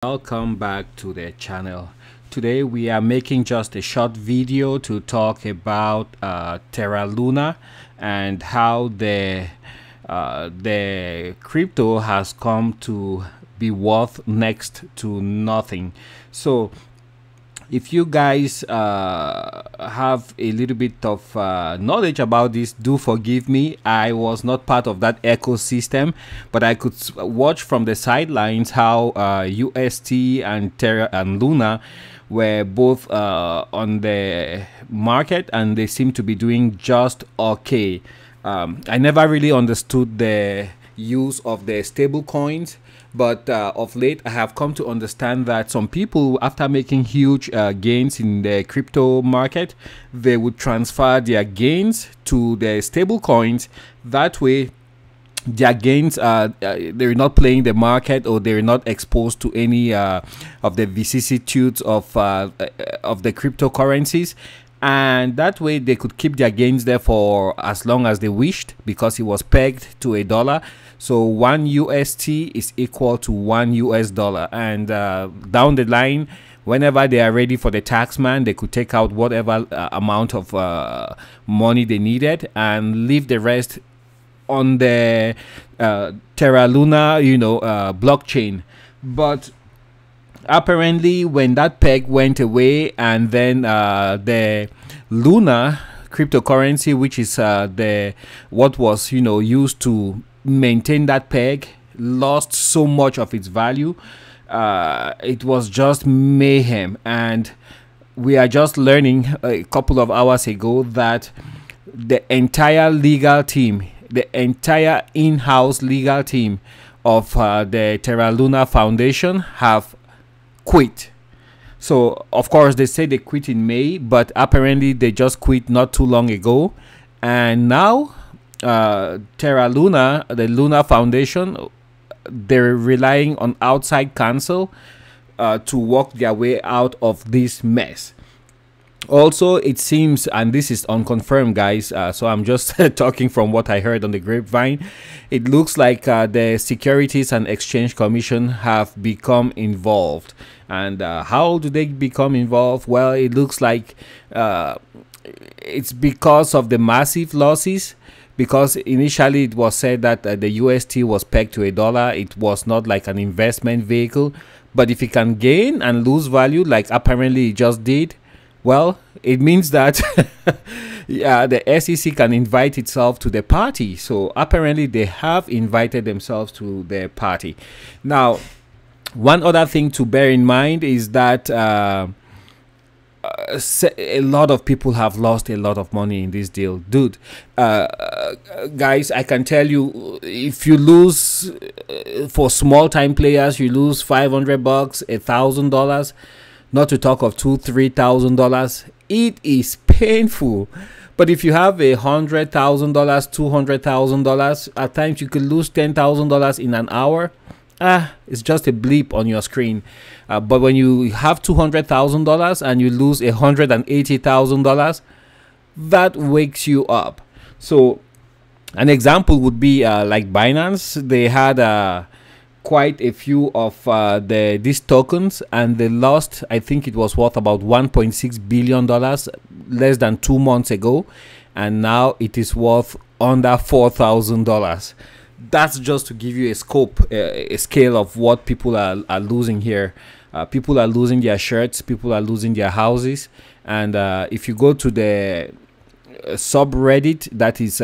Welcome back to the channel. Today we are making just a short video to talk about Terra Luna and how the crypto has come to be worth next to nothing. So if you guys have a little bit of knowledge about this, do forgive me. I was not part of that ecosystem, but I could watch from the sidelines how UST and Terra and Luna were both on the market, and they seem to be doing just okay. I never really understood the use of the stable coins, but of late I have come to understand that some people, after making huge gains in the crypto market, they would transfer their gains to the stable coins. That way their gains they're not playing the market, or they're not exposed to any of the vicissitudes of the cryptocurrencies, and that way they could keep their gains there for as long as they wished, because it was pegged to $1. So 1 UST is equal to $1 US, and down the line, whenever they are ready for the tax man, they could take out whatever amount of money they needed and leave the rest on the Terra Luna blockchain. But apparently when that peg went away, and then the Luna cryptocurrency, which is what was used to maintain that peg, lost so much of its value. It was just mayhem, and we are just learning a couple of hours ago that the entire legal team, the entire in-house legal team of the Terra Luna Foundation have quit. So of course they say they quit in May, but apparently they just quit not too long ago, and now Terra Luna, the Luna Foundation, they're relying on outside counsel to work their way out of this mess. Also, it seems, and this is unconfirmed, guys, so I'm just talking from what I heard on the grapevine, it looks like the Securities and Exchange Commission have become involved. And how do they become involved? Well, it looks like it's because of the massive losses, because initially it was said that the UST was pegged to $1. It was not like an investment vehicle, but if it can gain and lose value like apparently it just did, well, it means that yeah, the SEC can invite itself to the party. So apparently they have invited themselves to the party. Now, one other thing to bear in mind is that a lot of people have lost a lot of money in this deal, dude. Guys, I can tell you, if you lose for small time players, you lose $500, $1,000, not to talk of $2,000-$3,000. It is painful. But if you have $100,000, $200,000, at times you could lose $10,000 in an hour. It's just a blip on your screen. But when you have $200,000 and you lose $180,000, that wakes you up. So an example would be like Binance. They had quite a few of these tokens, and they lost, I think it was worth about $1.6 billion less than 2 months ago, and now it is worth under $4,000. That's just to give you a scope, a scale of what people are losing here. People are losing their shirts, people are losing their houses, and if you go to the subreddit that is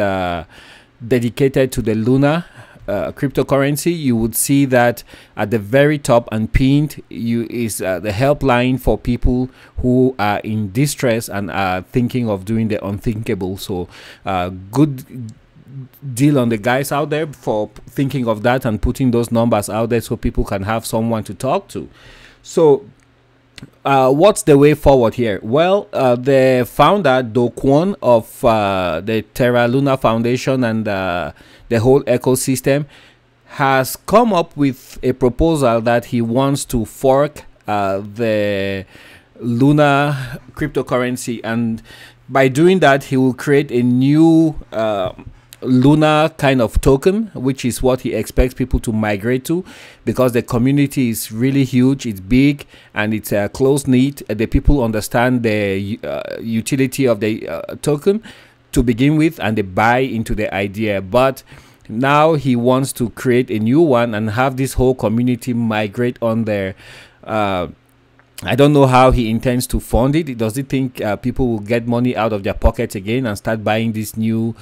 dedicated to the Luna cryptocurrency, you would see that at the very top and pinned is the helpline for people who are in distress and are thinking of doing the unthinkable. So good deal on the guys out there for thinking of that and putting those numbers out there so people can have someone to talk to. So what's the way forward here? Well, the founder, Kwon, of the Terra Luna Foundation and the whole ecosystem, has come up with a proposal that he wants to fork the Luna cryptocurrency, and by doing that he will create a new Luna kind of token, which is what he expects people to migrate to, because the community is really huge, it's big, and it's close knit. The people understand the utility of the token to begin with, and they buy into the idea. But now he wants to create a new one and have this whole community migrate on there. I don't know how he intends to fund it. Does he think people will get money out of their pockets again and start buying this new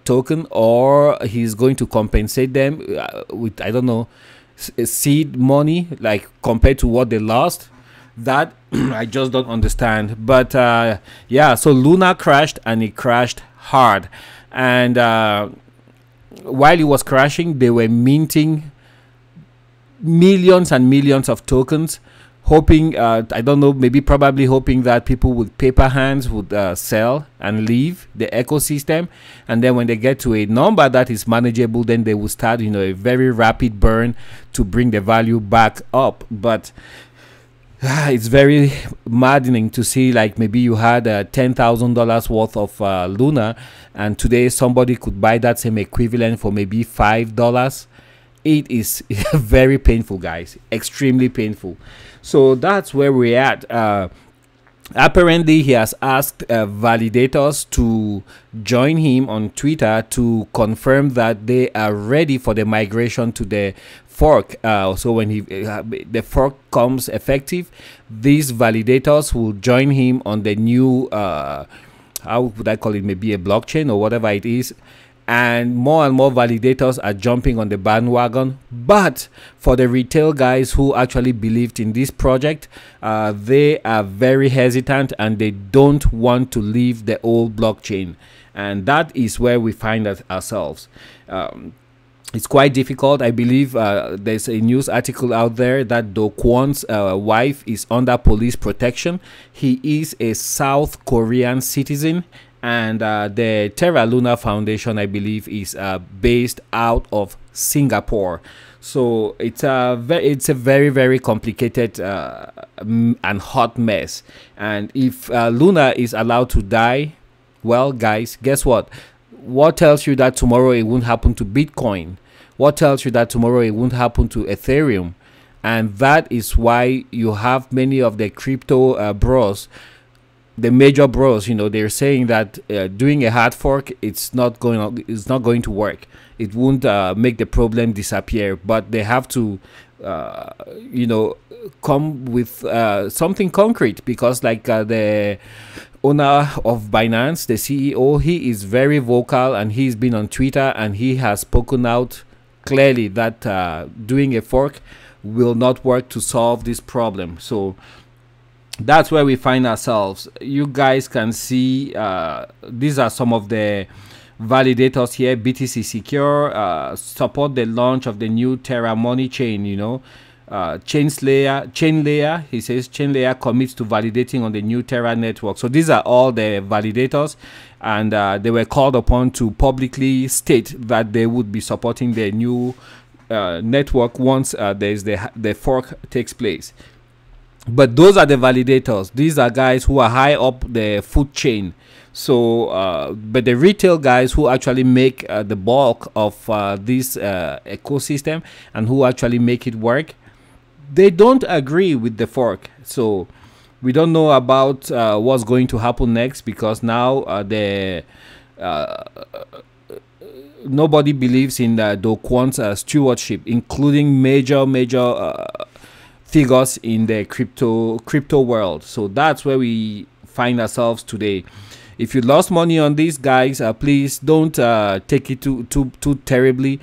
token, or he's going to compensate them with, I don't know, seed money, like compared to what they lost? That I just don't understand. But yeah, so Luna crashed, and it crashed hard. And while it was crashing, they were minting millions and millions of tokens, hoping, I don't know, probably hoping that people with paper hands would sell and leave the ecosystem. And then when they get to a number that is manageable, then they will start, you know, a very rapid burn to bring the value back up. But it's very maddening to see, like, maybe you had $10,000 worth of Luna, and today somebody could buy that same equivalent for maybe $5. It is very painful, guys, extremely painful. So that's where we're at. Apparently he has asked Validators to join him on Twitter to confirm that they are ready for the migration to the fork. So when the fork comes effective, these Validators will join him on the new how would I call it, maybe a blockchain or whatever it is. And more Validators are jumping on the bandwagon. But for the retail guys who actually believed in this project, they are very hesitant, and they don't want to leave the old blockchain. And that is where we find ourselves. It's quite difficult. I believe there's a news article out there that Kwon's wife is under police protection. He is a South Korean citizen. And the Terra Luna Foundation, I believe, is based out of Singapore. So it's a very, very complicated and hot mess. And if Luna is allowed to die, well, guys, guess what? What tells you that tomorrow it won't happen to Bitcoin? What tells you that tomorrow it won't happen to Ethereum? And that is why you have many of the crypto bros, the major bros, you know, they're saying that doing a hard fork, it's not going to work. It won't make the problem disappear, but they have to you know, come with something concrete, because like the owner of Binance, the CEO, he is very vocal, and he's been on Twitter, and he has spoken out clearly that doing a fork will not work to solve this problem. So that's where we find ourselves. You guys can see these are some of the validators here. BTC Secure support the launch of the new Terra money chain, you know. Chain layer, he says chain layer commits to validating on the new Terra network. So these are all the validators, and they were called upon to publicly state that they would be supporting the new network once there's the fork takes place. But those are the validators. These are guys who are high up the food chain. So but the retail guys who actually make the bulk of this ecosystem, and who actually make it work, they don't agree with the fork. So we don't know about what's going to happen next, because now nobody believes in Do Kwon's stewardship, including major figures in the crypto world. So that's where we find ourselves today. If you lost money on these guys, please don't take it too terribly.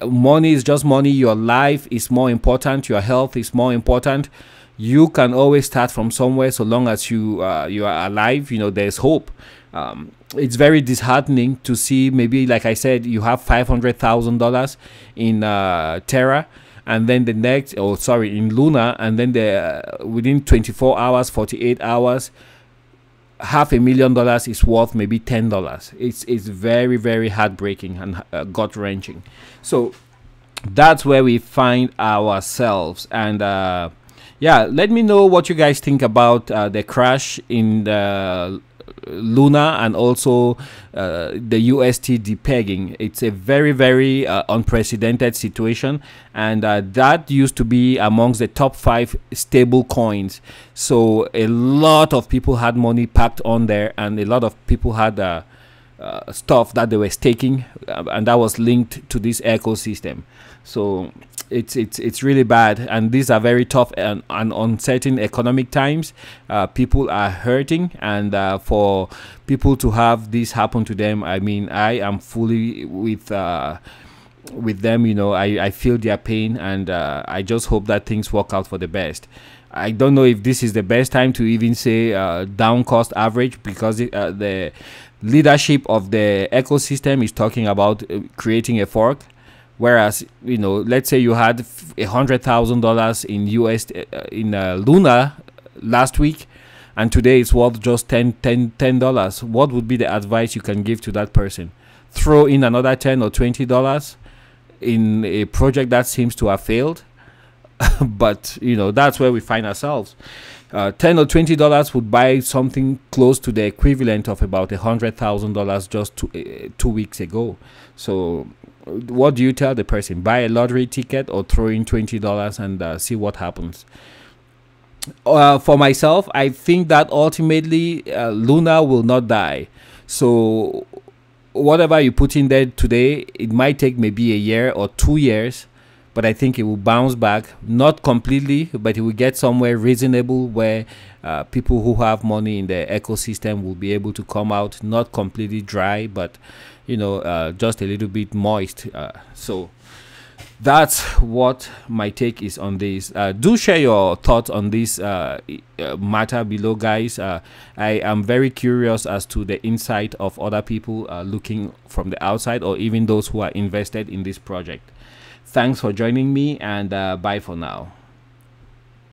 Money is just money. Your life is more important. Your health is more important. You can always start from somewhere, so long as you are alive. You know, there's hope. It's very disheartening to see, maybe like I said, you have $500,000 in Terra, and then the next, in Luna, and then within 24 hours, 48 hours, $500,000 is worth maybe $10. It's very, very heartbreaking and gut wrenching. So that's where we find ourselves. And yeah, let me know what you guys think about the crash in the Luna and also the UST depegging. It's a very, very unprecedented situation, and that used to be amongst the top 5 stable coins. So a lot of people had money packed on there, and a lot of people had stuff that they were staking, and that was linked to this ecosystem. So it's really bad, and these are very tough and uncertain economic times. People are hurting, and for people to have this happen to them, I mean, I am fully with them. You know, I feel their pain, and I just hope that things work out for the best. I don't know if this is the best time to even say down cost average, because the leadership of the ecosystem is talking about creating a fork. Whereas, you know, let's say you had $100,000 in Luna last week, and today it's worth just $10. What would be the advice you can give to that person? Throw in another $10 or $20 in a project that seems to have failed. But you know, that's where we find ourselves. $10 or $20 would buy something close to the equivalent of about $100,000 just 2 weeks ago. So what do you tell the person? Buy a lottery ticket or throw in $20 and see what happens? For myself, I think that ultimately Luna will not die. So whatever you put in there today, it might take maybe a year or 2 years, but I think it will bounce back, not completely, but it will get somewhere reasonable where people who have money in the ecosystem will be able to come out, not completely dry, but you know, just a little bit moist. So that's what my take is on this. Do share your thoughts on this matter below, guys. I am very curious as to the insight of other people looking from the outside, or even those who are invested in this project. Thanks for joining me, and bye for now.